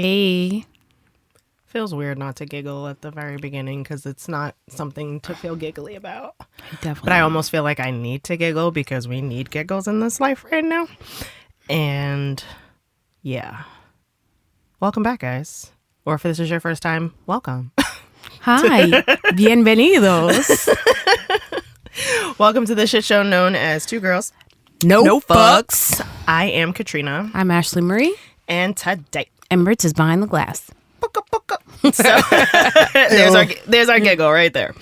Hey. Feels weird not to giggle at the very beginning because it's not something to feel giggly about. Definitely. But I almost feel like I need to giggle because we need giggles in this life right now. And yeah. Welcome back, guys. Or if this is your first time, welcome. Hi. Bienvenidos. Welcome to the shit show known as Two Girls. No fucks. I am Katrina. I'm Ashley Marie. And today. And Ritz is behind the glass. So there's our giggle right there.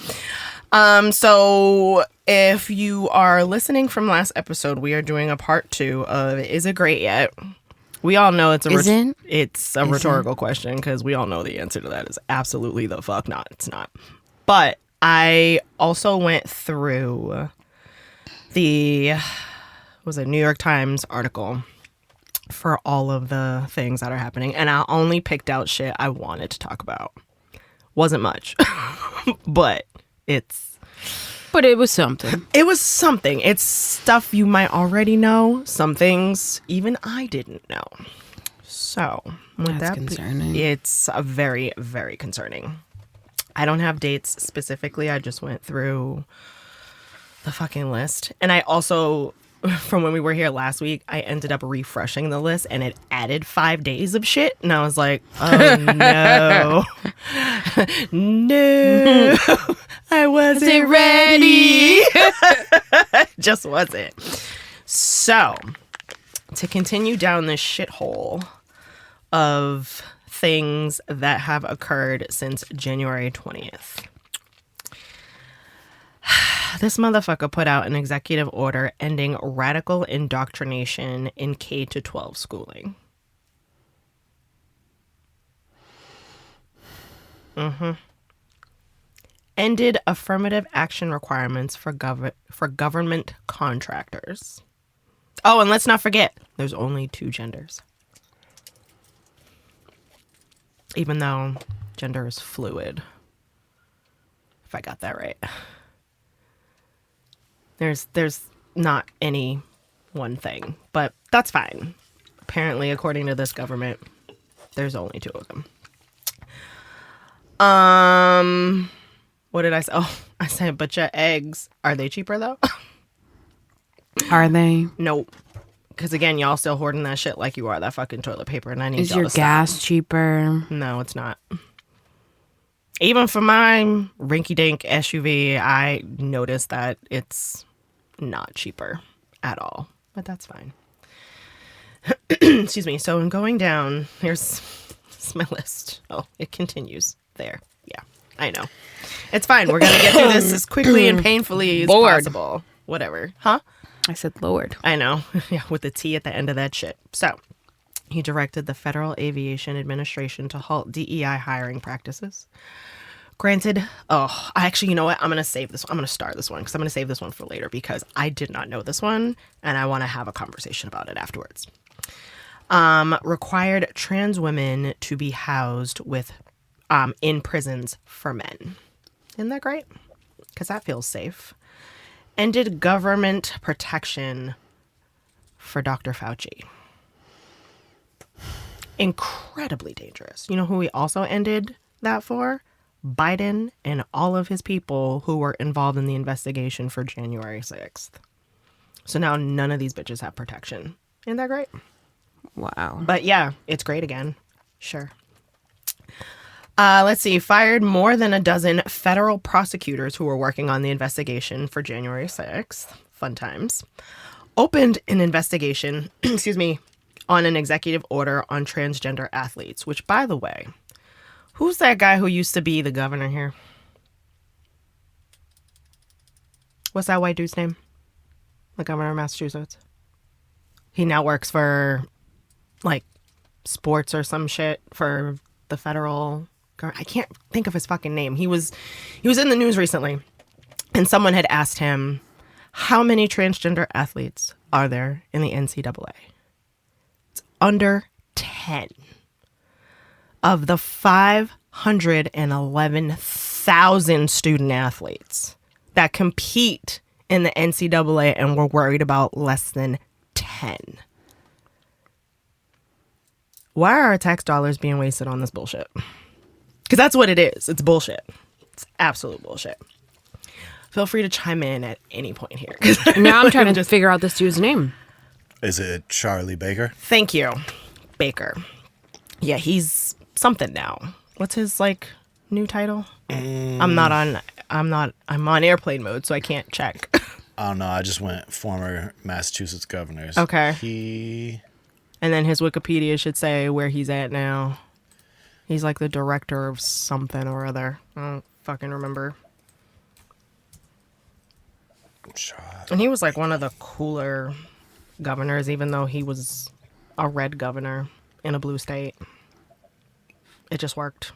So if you are listening from last episode, we are doing a part 2 of Is It Great Yet? We all know it's a rhetorical question because we all know the answer to that is absolutely the fuck not. It's not. But I also went through the New York Times article for all of the things that are happening, and I only picked out shit I wanted to talk about. Wasn't much, but it was something. It was something. It's stuff you might already know. Some things even I didn't know. So That's concerning. It's a very, very concerning. I don't have dates specifically. I just went through the fucking list, and I also, from when we were here last week, I ended up refreshing the list and it added 5 days of shit. And I was like, oh no. No. I wasn't ready. Just wasn't. So, to continue down this shithole of things that have occurred since January 20th. This motherfucker put out an executive order ending radical indoctrination in K-12 schooling. Ended affirmative action requirements for government contractors. Oh, and let's not forget, there's only 2 genders. Even though gender is fluid. If I got that right. There's not any one thing, but that's fine. Apparently, according to this government, there's only 2 of them. What did I say? Oh, I said, but your eggs, are they cheaper though? Are they? Nope. Because again, y'all still hoarding that shit like you are that fucking toilet paper, and I need Is y'all your to gas stop. cheaper? No, it's not. Even for my rinky-dink SUV, I noticed that it's not cheaper at all, but that's fine. Excuse me. So in going down, here's my list. Oh, it continues there. Yeah, I know. It's fine. We're going to get through this as quickly and painfully as possible. Whatever. Huh? I said Lord. I know. Yeah, with the T at the end of that shit. So he directed the Federal Aviation Administration to halt DEI hiring practices. Granted, you know what? I'm going to save this one. I'm going to start this one because I'm going to save this one for later because I did not know this one and I want to have a conversation about it afterwards. Required trans women to be housed with in prisons for men. Isn't that great? Because that feels safe. Ended government protection for Dr. Fauci. Incredibly dangerous. You know who he also ended that for? Biden and all of his people who were involved in the investigation for January 6th. So now none of these bitches have protection. Isn't that great? Wow. But yeah, it's great again. Sure. Let's see. Fired more than a dozen federal prosecutors who were working on the investigation for January 6th. Fun times. Opened an investigation, on an executive order on transgender athletes, which, by the way, who's that guy who used to be the governor here? What's that white dude's name? The governor of Massachusetts. He now works for, like, sports or some shit for the federal... I can't think of his fucking name. He was in the news recently, and someone had asked him, how many transgender athletes are there in the NCAA? It's under 10. Of the 511,000 student athletes that compete in the NCAA, and we're worried about less than 10. why are our tax dollars being wasted on this bullshit? Because that's what it is. It's bullshit. It's absolute bullshit. Feel free to chime in at any point here. Now I'm trying to figure out this dude's name. Is it Charlie Baker? Thank you, Baker. Yeah, he's something now. What's his new title? I'm on airplane mode, so I can't check. I don't know. I just went former Massachusetts governor. Okay. And then his Wikipedia should say where he's at now. He's like the director of something or other. I don't fucking remember. And he was like one of the cooler governors, even though he was a red governor in a blue state. It just worked.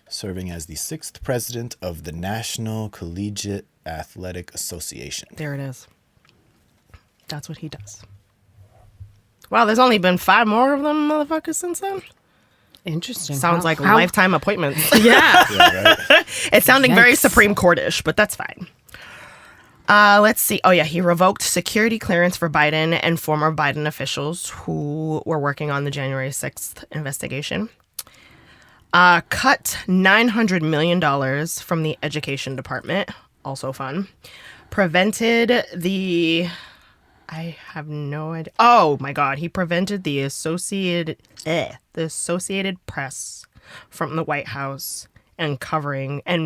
Serving as the 6th president of the National Collegiate Athletic Association. There it is. That's what he does. Wow, there's only been 5 more of them motherfuckers since then? Interesting. Sounds like lifetime appointments. Yeah. Yeah, right? It's sounding very Supreme Court-ish, but that's fine. Let's see. Oh, yeah. He revoked security clearance for Biden and former Biden officials who were working on the January 6th investigation. Cut $900 million from the education department. Also fun. Prevented the... I have no idea. Oh, my God. He prevented the Associated Press from the White House and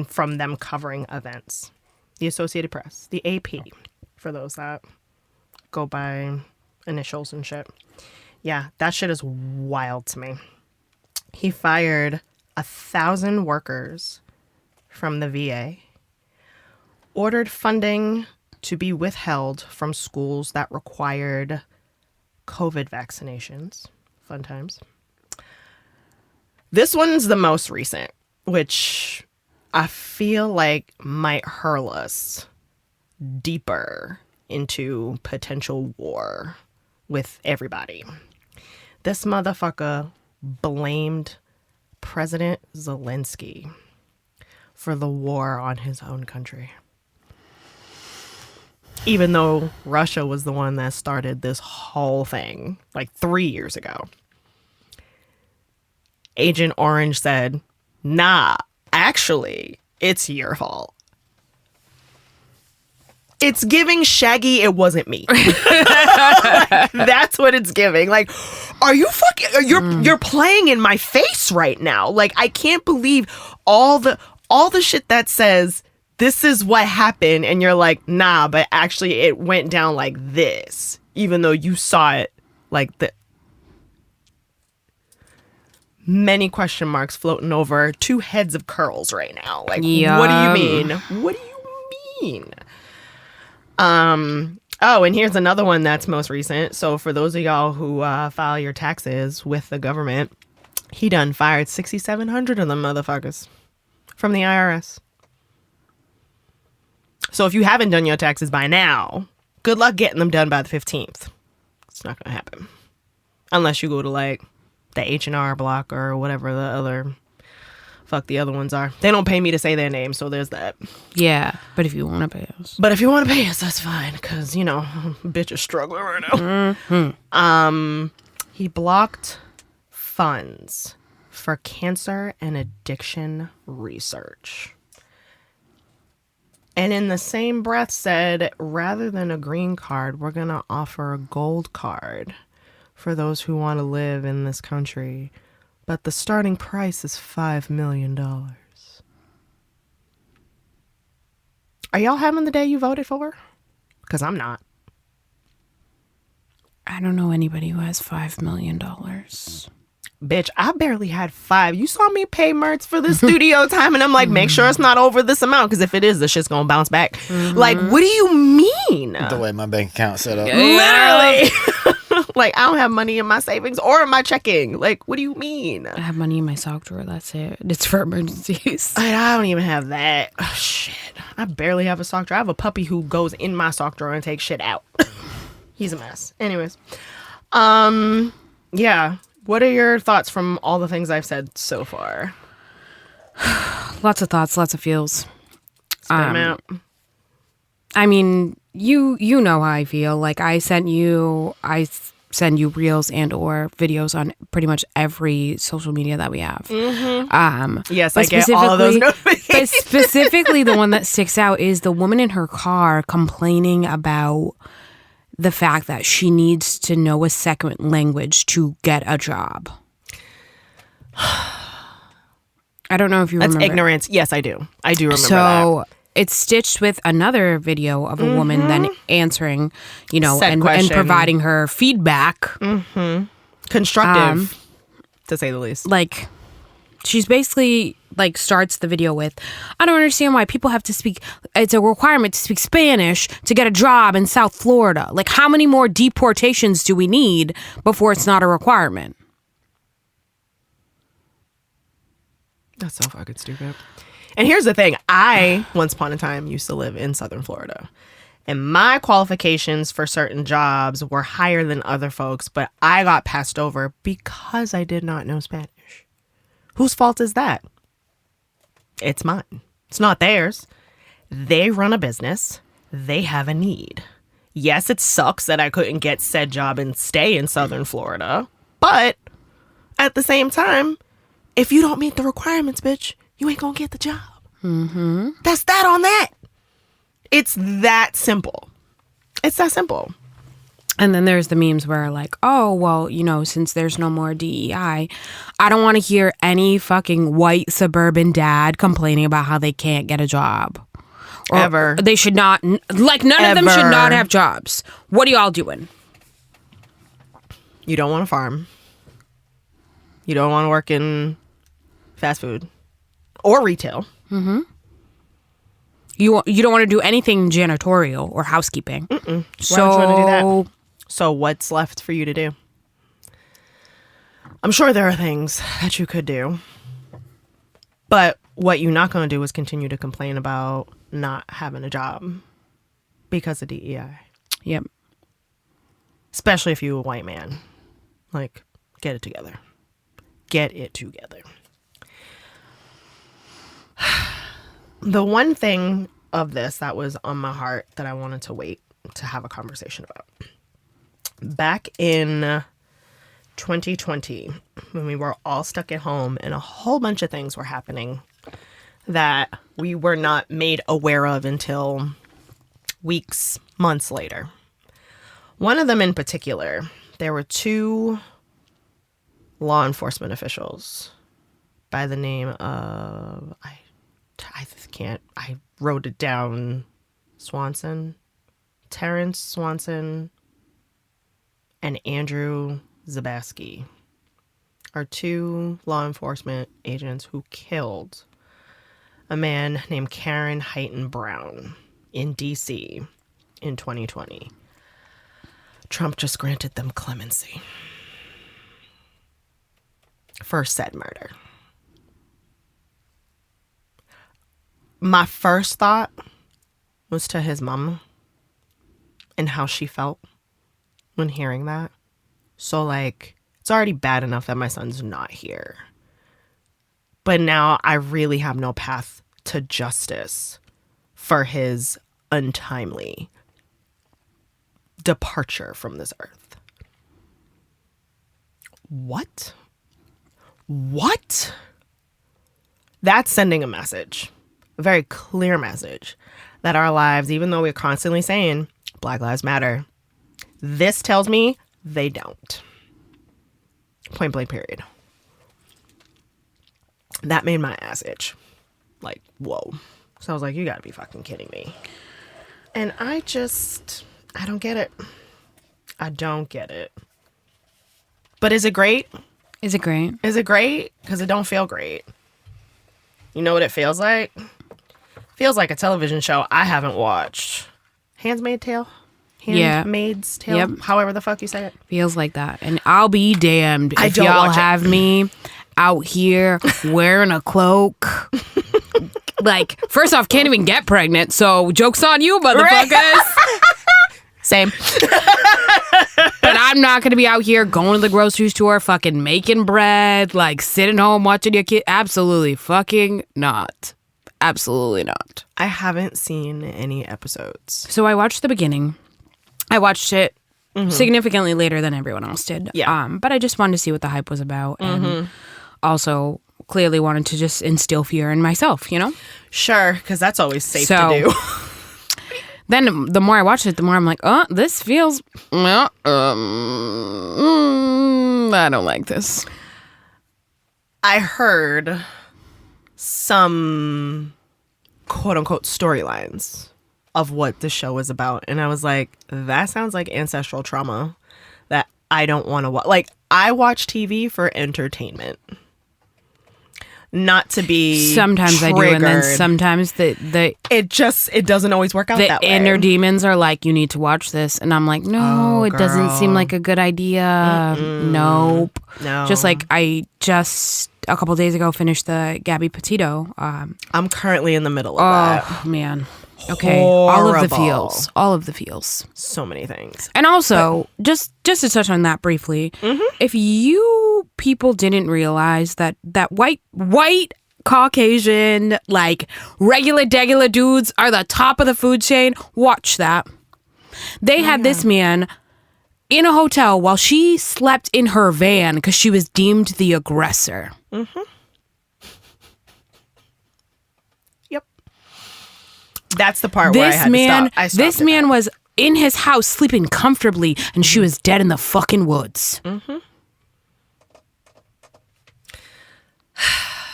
from them covering events. The Associated Press, the AP, for those that go by initials and shit. Yeah, that shit is wild to me. He fired 1,000 workers from the VA, ordered funding to be withheld from schools that required COVID vaccinations. Fun times. This one's the most recent, which I feel like might hurl us deeper into potential war with everybody. This motherfucker blamed President Zelensky for the war on his own country. Even though Russia was the one that started this whole thing 3 years ago. Agent Orange said, nah, actually, it's your fault. It's giving Shaggy, it wasn't me. That's what it's giving. Are you fucking... You're playing in my face right now. I can't believe all the shit that says... this is what happened, and you're like, nah, but actually it went down like this, even though you saw it many question marks floating over 2 heads of curls right now. What do you mean? What do you mean? Oh, and here's another one that's most recent. So for those of y'all who file your taxes with the government, he done fired 6,700 of them motherfuckers from the IRS. So if you haven't done your taxes by now, good luck getting them done by the 15th. It's not going to happen. Unless you go to the H&R Block or whatever the other ones are. They don't pay me to say their name, so there's that. Yeah, but if you want to pay us. That's fine, because, bitch is struggling right now. Mm-hmm. He blocked funds for cancer and addiction research. And in the same breath said, rather than a green card, we're going to offer a gold card for those who want to live in this country. But the starting price is $5 million. Are y'all having the day you voted for? Because I'm not. I don't know anybody who has $5 million. Bitch, I barely had 5. You saw me pay Mertz for the studio time, and I'm like, make sure it's not over this amount, because if it is, the shit's gonna bounce back. Mm-hmm. What do you mean? The way my bank account set up. Literally. I don't have money in my savings or in my checking. What do you mean? I have money in my sock drawer. That's it. It's for emergencies. I don't even have that. Oh, shit. I barely have a sock drawer. I have a puppy who goes in my sock drawer and takes shit out. He's a mess. Anyways. Yeah. What are your thoughts from all the things I've said so far? Lots of thoughts, lots of feels. Spit 'em out. I mean, you know how I feel. I sent you, I send you reels and or videos on pretty much every social media that we have. Yes, I get all of those notifications. But specifically, the one that sticks out is the woman in her car complaining about the fact that she needs to know a second language to get a job. I don't know if you remember. That's ignorance. Yes, I do. I do remember that. So it's stitched with another video of a woman then answering, and providing her feedback. Constructive, to say the least. Like, she's basically, starts the video with, I don't understand why people have to speak, it's a requirement to speak Spanish to get a job in South Florida. Like, how many more deportations do we need before it's not a requirement? That's so fucking stupid. And here's the thing. I, once upon a time, used to live in Southern Florida. And my qualifications for certain jobs were higher than other folks, but I got passed over because I did not know Spanish. Whose fault is that? It's mine. It's not theirs. They run a business. They have a need. Yes, it sucks that I couldn't get said job and stay in Southern Florida, but at the same time, if you don't meet the requirements, bitch, you ain't gonna get the job. That's that on that. It's that simple. It's that simple. And then there's the memes where oh, well, since there's no more DEI, I don't want to hear any fucking white suburban dad complaining about how they can't get a job. Or ever. They should not, none of them should not have jobs. What are y'all doing? You don't want to farm. You don't want to work in fast food or retail. You don't want to do anything janitorial or housekeeping. So, why don't you want to do that? So what's left for you to do? I'm sure there are things that you could do. But what you're not going to do is continue to complain about not having a job because of DEI. Yep. Especially if you're a white man. Get it together. Get it together. The one thing of this that was on my heart that I wanted to wait to have a conversation about. Back in 2020, when we were all stuck at home and a whole bunch of things were happening that we were not made aware of until weeks, months later. One of them in particular, there were two law enforcement officials by the name of, I wrote it down, Terrence Swanson and Andrew Zabaski are two law enforcement agents who killed a man named Karen Heighton Brown in D.C. in 2020. Trump just granted them clemency for said murder. My first thought was to his mom and how she felt when hearing that. So, it's already bad enough that my son's not here. But now I really have no path to justice for his untimely departure from this earth. What? That's sending a message. A very clear message that our lives, even though we're constantly saying Black Lives Matter, this tells me they don't. Point blank period. That made my ass itch. Whoa. So I was like, you gotta be fucking kidding me. And I don't get it. I don't get it. But is it great? Is it great? Is it great? Because it don't feel great. You know what it feels like? Feels like a television show I haven't watched. Handmaid's Tale? Handmaid's Tale? Yep. However the fuck you say it. Feels like that. And I'll be damned if y'all have me out here wearing a cloak. First off, can't even get pregnant, so joke's on you, motherfuckers. Same. But I'm not going to be out here going to the grocery store, fucking making bread, sitting home watching your kid. Absolutely fucking not. Absolutely not. I haven't seen any episodes. So I watched the beginning. I watched it significantly later than everyone else did. Yeah. But I just wanted to see what the hype was about, and also clearly wanted to just instill fear in myself, you know? Sure, because that's always safe to do. Then the more I watched it, the more I'm like, oh, this feels, I don't like this. I heard some quote unquote storylines of what the show is about. And I was like, that sounds like ancestral trauma that I don't want to watch. Like, I watch TV for entertainment. Not to be sometimes triggered. I do, and then sometimes it doesn't always work out that way. The inner demons are like, you need to watch this, and I'm like, no, it doesn't seem like a good idea. Nope. No. Just like I just a couple days ago finished the Gabby Petito. I'm currently in the middle of that. Oh man. Okay, Horrible. all of the feels, so many things. And also, just to touch on that briefly, if you people didn't realize that white Caucasian, like regular degular dudes are the top of the food chain, watch that. They had this man in a hotel while she slept in her van because she was deemed the aggressor. That's the part where I had to stop. This man was in his house sleeping comfortably, and she was dead in the fucking woods.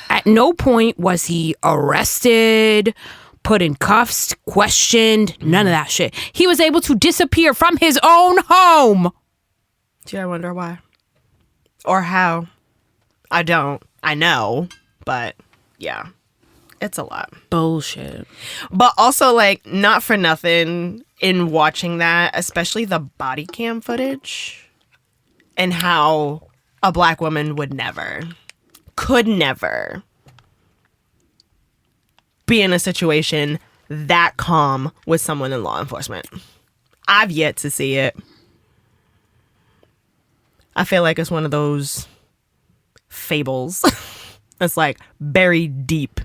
At no point was he arrested, put in cuffs, questioned, none of that shit. He was able to disappear from his own home. Gee, I wonder why. Or how. I don't. I know, but yeah. It's a lot. Bullshit. But also, like, not for nothing, in watching that, especially the body cam footage and how a black woman could never be in a situation that calm with someone in law enforcement. I've yet to see it. I feel like it's one of those fables that's like buried deep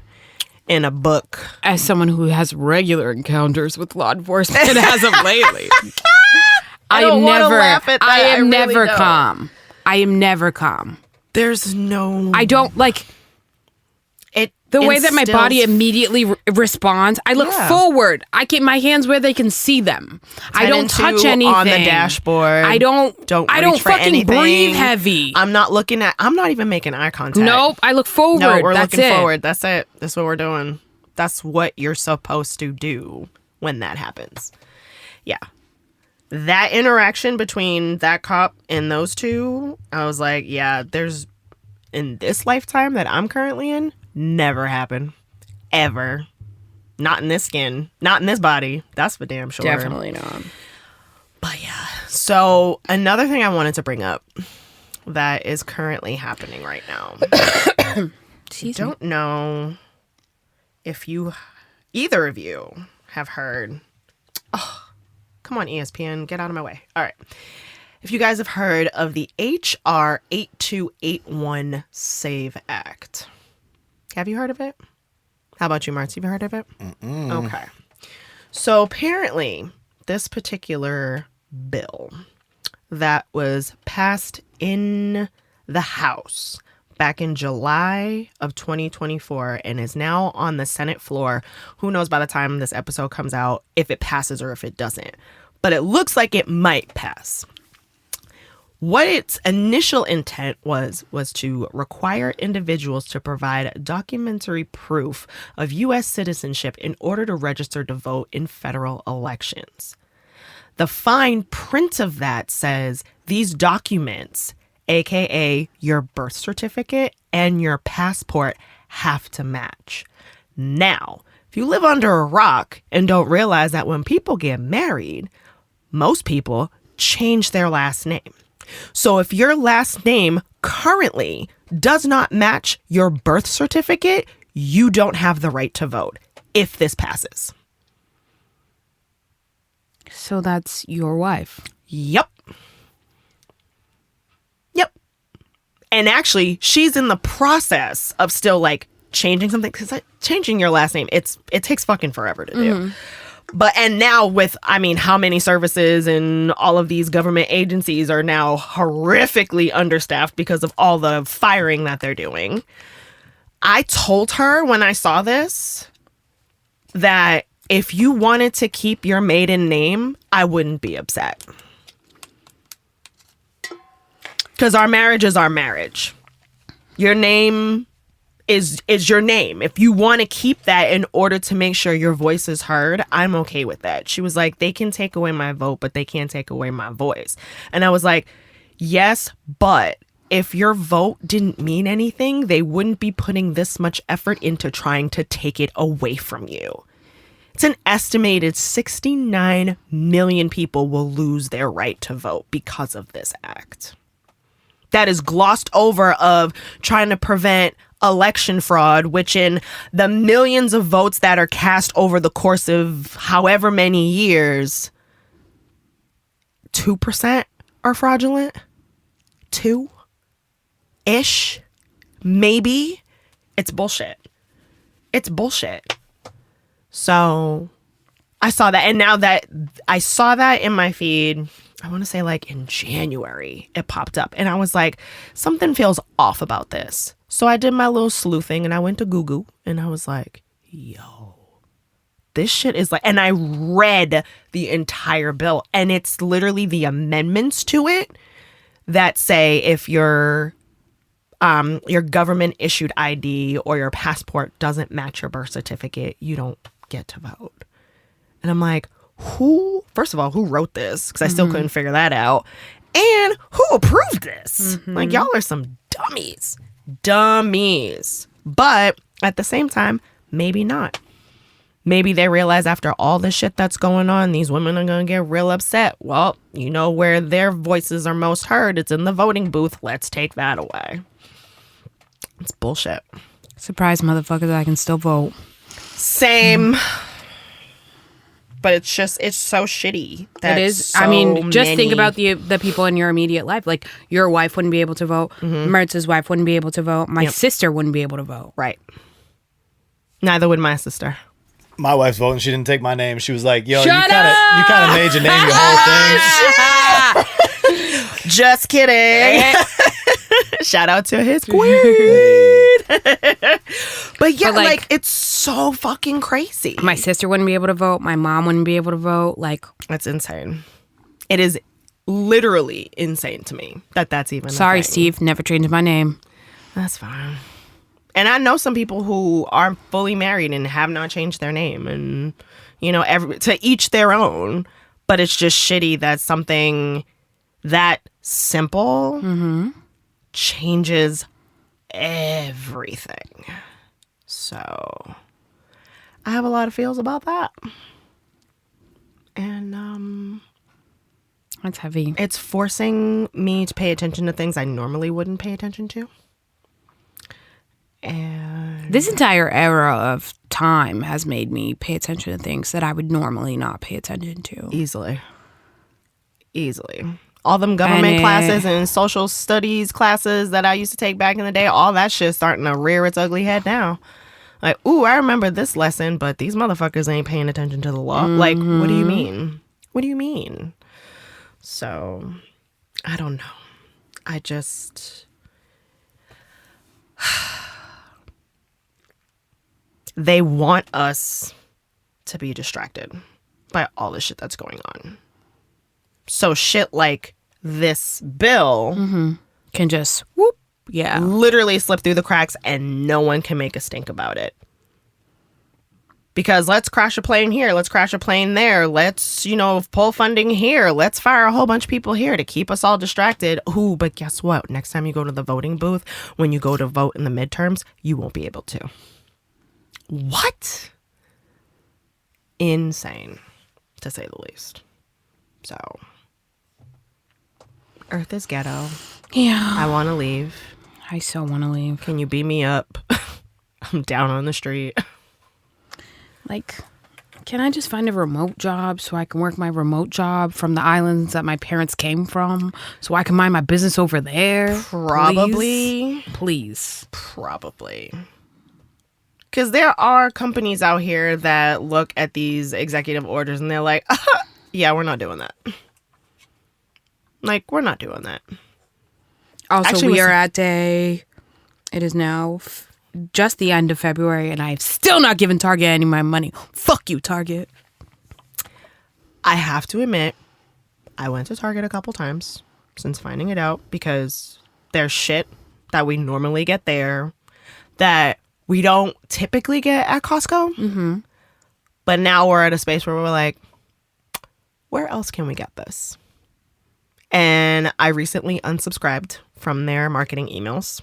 in a book. As someone who has regular encounters with law enforcement as of lately, I am never calm. I am never calm. There's no... I don't, like... The way that my body immediately responds, I look forward. I get my hands where they can see them. I don't touch anything on the dashboard. I don't fucking anything. breathe heavy. I'm not even making eye contact. Nope. I look forward. No, we're That's looking it. forward. That's it. That's what we're doing. That's what you're supposed to do when that happens. Yeah. That interaction between that cop and those two, I was like, yeah, there's in this lifetime that I'm currently in, never happened. Ever. Not in this skin. Not in this body. That's for damn sure. Definitely not. But yeah. So another thing I wanted to bring up that is currently happening right now. I don't know if either of you have heard. Oh, come on, ESPN. Get out of my way. All right. If you guys have heard of the HR 8281 SAVE Act. Have you heard of it? How about you, Martz? Have you heard of it? Okay. So apparently, this particular bill that was passed in the House back in July of 2024 and is now on the Senate floor. Who knows by the time this episode comes out if it passes or if it doesn't. But it looks like it might pass. What its initial intent was to require individuals to provide documentary proof of U.S. citizenship in order to register to vote in federal elections. The fine print of that says these documents, aka your birth certificate and your passport, have to match. Now, if you live under a rock and don't realize that when people get married, most people change their last name. So if your last name currently does not match your birth certificate, you don't have the right to vote if this passes. So that's your wife. Yep. And actually, she's in the process of still like changing something, because changing your last name, it takes fucking forever to do. And now with, I mean, how many services and all of these government agencies are now horrifically understaffed because of all the firing that they're doing. I told her when I saw this that if you wanted to keep your maiden name, I wouldn't be upset. Because our marriage is our marriage. Your name is your name. If you want to keep that in order to make sure your voice is heard, I'm okay with that. She was like, they can take away my vote, but they can't take away my voice. And I was like, yes, but if your vote didn't mean anything, they wouldn't be putting this much effort into trying to take it away from you. It's an estimated 69 million people will lose their right to vote because of this act. That is glossed over of trying to prevent election fraud, which in the millions of votes that are cast over the course of however many years, 2% are fraudulent. 2-ish, maybe. It's bullshit. It's bullshit. So I saw that. And now that I saw that in my feed, I want to say like in January, it popped up. And I was like, something feels off about this. So I did my little sleuthing and I went to Google and I was like, yo, this shit is like, and I read the entire bill and it's literally the amendments to it that say if your government issued ID or your passport doesn't match your birth certificate, you don't get to vote. And I'm like, first of all, who wrote this? Because I still couldn't figure that out. And who approved this? Like, y'all are some dummies. But at the same time, maybe not. Maybe they realize after all the shit that's going on, these women are going to get real upset. Well, you know where their voices are most heard. It's in the voting booth. Let's take that away. It's bullshit. Surprise, motherfuckers, I can still vote. Same. But it's so shitty. It is. I mean, just think about the people in your immediate life. Like, your wife wouldn't be able to vote. Mertz's wife wouldn't be able to vote. My sister wouldn't be able to vote. Right. Neither would my sister. My wife's voting. She didn't take my name. She was like, "Yo, Shut you kind of made your name your whole thing." Just kidding. Shout out to his queen. But yeah, like it's so fucking crazy. My sister wouldn't be able to vote. My mom wouldn't be able to vote. Like, that's insane. It is literally insane to me that's even. Sorry, a thing. Steve. Never changed my name. That's fine. And I know some people who are fully married and have not changed their name, and you know, to each their own. But it's just shitty that something that simple changes everything. So I have a lot of feels about that. And that's heavy. It's forcing me to pay attention to things I normally wouldn't pay attention to. And this entire era of time has made me pay attention to things that I would normally not pay attention to. Easily. All them government classes and social studies classes that I used to take back in the day, all that shit's starting to rear its ugly head now. Like, ooh, I remember this lesson, but these motherfuckers ain't paying attention to the law. Like, what do you mean? What do you mean? So, I don't know. I just... They want us to be distracted by all the shit that's going on. So shit like this bill can just whoop, literally slip through the cracks and no one can make a stink about it. Because let's crash a plane here, let's crash a plane there, let's, pull funding here, let's fire a whole bunch of people here to keep us all distracted. Ooh, but guess what? Next time you go to the voting booth, when you go to vote in the midterms, you won't be able to. What? Insane, to say the least. So, Earth is ghetto. Yeah. I want to leave. I so want to leave. Can you beam me up? I'm down on the street. Like, can I just find a remote job so I can work my remote job from the islands that my parents came from so I can mind my business over there? Probably. Please. Probably. Because there are companies out here that look at these executive orders and they're like, yeah, we're not doing that. Like, we're not doing that. Also, Actually, we are at day... It is now just the end of February, and I've still not given Target any of my money. Fuck you, Target. I have to admit, I went to Target a couple times since finding it out because there's shit that we normally get there that we don't typically get at Costco. Mm-hmm. But now we're at a space where we're like, where else can we get this? And I recently unsubscribed from their marketing emails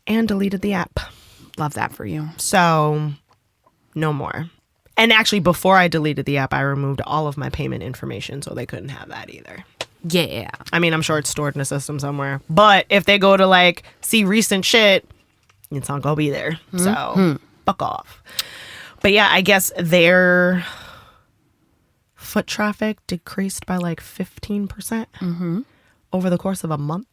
and deleted the app. Love that for you. So, no more. And actually, before I deleted the app, I removed all of my payment information so they couldn't have that either. Yeah. I mean, I'm sure it's stored in a system somewhere. But if they go to, like, see recent shit, it's not going to be there. So, fuck off. But yeah, I guess their foot traffic decreased by like 15% over the course of a month.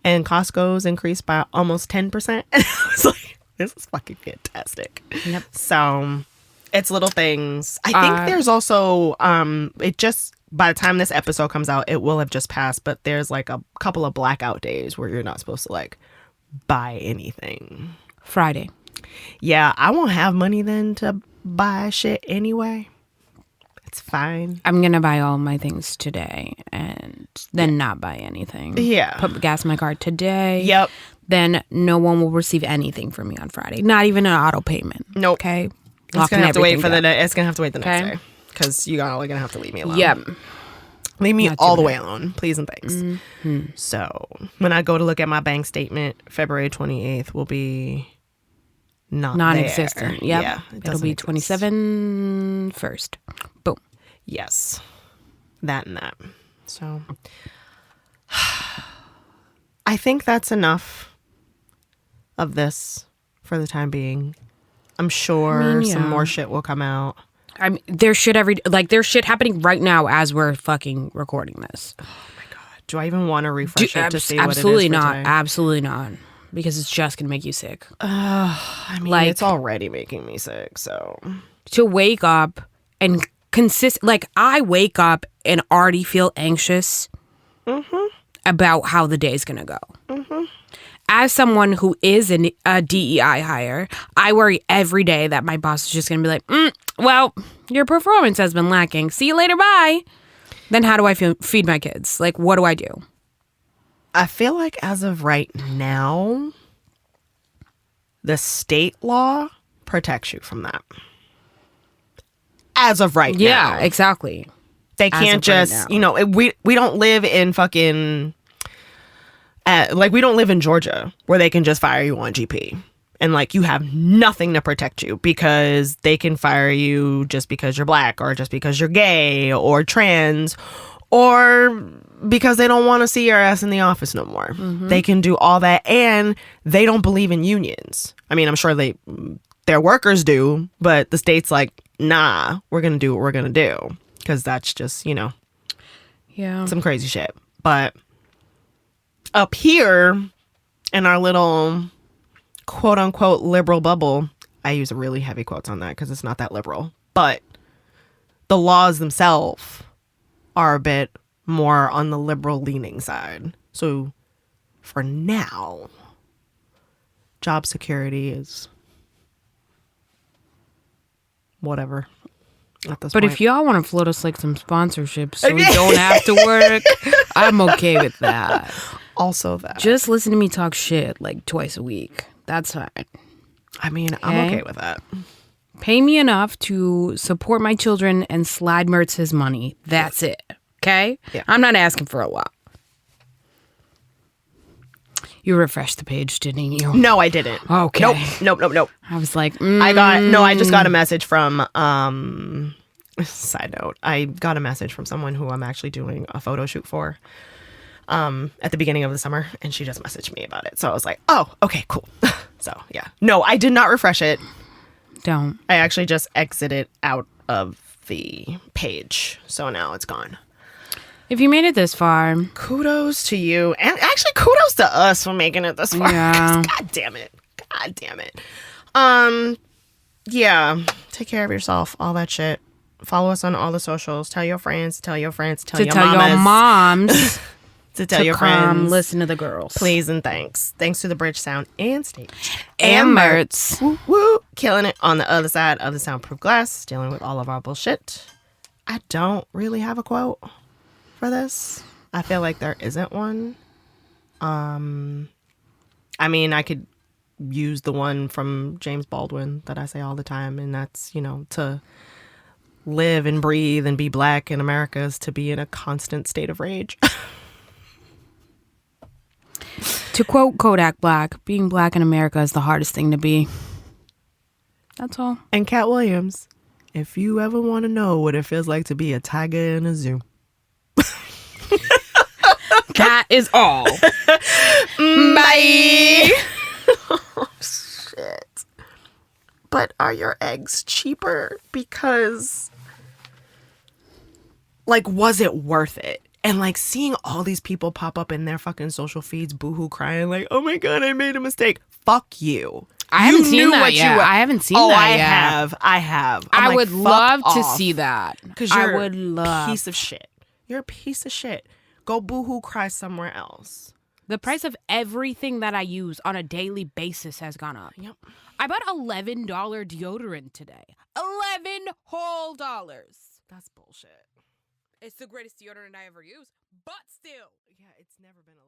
And Costco's increased by almost 10%. And I was like, this is fucking fantastic. Yep. So it's little things. I think there's also, it just, by the time this episode comes out, it will have just passed. But there's like a couple of blackout days where you're not supposed to like buy anything. Friday. Yeah, I won't have money then to buy shit anyway. It's fine. I'm going to buy all my things today and then not buy anything. Yeah. Put gas in my car today. Yep. Then no one will receive anything from me on Friday. Not even an auto payment. Nope. Okay. It's gonna have to wait for it's gonna have to wait the next Okay. day because you're only gonna have to leave me alone. Yep. Leave me Not all too the bad. way alone, please and thanks. So when I go to look at my bank statement, February 28th will be not Non-existent. there. Yep. Yeah, It'll be 27 first. Boom. Yes, that and that. So I think that's enough of this for the time being. I'm sure some more shit will come out. I mean, there's shit there's shit happening right now as we're fucking recording this. Oh my god! Do I even want to refresh it to see what it is? Absolutely for not. today? Absolutely not. Because it's just gonna make you sick. I mean, Like- it's already making me sick. So To wake up and I wake up and already feel anxious about how the day's gonna go. As someone who is a DEI hire, I worry every day that my boss is just gonna be like, well, your performance has been lacking. See you later, bye. Then how do I feed my kids? Like, what do I do? I feel like as of right now, the state law protects you from that. As of right now. Yeah, exactly. They As can't of right just, now. we don't live in fucking, we don't live in Georgia where they can just fire you on GP. And like you have nothing to protect you because they can fire you just because you're black or just because you're gay or trans or because they don't want to see your ass in the office no more. They can do all that and they don't believe in unions. I mean, I'm sure their workers do, but the state's like, nah, we're going to do what we're going to do because that's just, Yeah. some crazy shit. But up here in our little quote unquote liberal bubble, I use really heavy quotes on that because it's not that liberal, but the laws themselves are a bit more on the liberal leaning side. So for now, job security is whatever at this But point. if y'all want to float us like some sponsorships so we don't have to work, I'm okay with that. Also that. Just listen to me talk shit like twice a week. That's fine. I mean, I'm okay with that. Pay me enough to support my children and slide Mertz his money. That's it. Okay? Yeah. I'm not asking for a lot. You refreshed the page, didn't you? No, I didn't. Okay. Nope. I was like, I just got a message from side note. I got a message from someone who I'm actually doing a photo shoot for at the beginning of the summer, and she just messaged me about it. So I was like, oh, okay, cool. So yeah. No, I did not refresh it. don't. I actually just exited out of the page. So now it's gone. If you made it this far, Kudos to you. And actually kudos to us for making it this far. Yeah. God damn it. Yeah. Take care of yourself. All that shit. Follow us on all the socials. Tell your friends. Tell your friends. Tell your moms. To tell your friends. Listen to the girls. Please and thanks. Thanks to the Bridge Sound and Stage. And Mertz. Woo, woo. Killing it on the other side of the soundproof glass. Dealing with all of our bullshit. I don't really have a quote for this. I feel like there isn't one. I mean, I could use the one from James Baldwin that I say all the time, and that's, to live and breathe and be black in America is to be in a constant state of rage. To quote Kodak Black, being black in America is the hardest thing to be. That's all. And Cat Williams, if you ever want to know what it feels like to be a tiger in a zoo. That is all. Bye. Oh, shit. But are your eggs cheaper? Because, was it worth it? And, seeing all these people pop up in their fucking social feeds, boohoo crying, oh my God, I made a mistake. Fuck you. I haven't seen that yet. I haven't seen that yet. I have. I would love to see that. Because you're a piece of shit. You're a piece of shit. Go boohoo cry somewhere else. The price of everything that I use on a daily basis has gone up. Yep. I bought $11 deodorant today. $11 whole dollars. That's bullshit. It's the greatest deodorant I ever used, but still. Yeah, it's never been $11.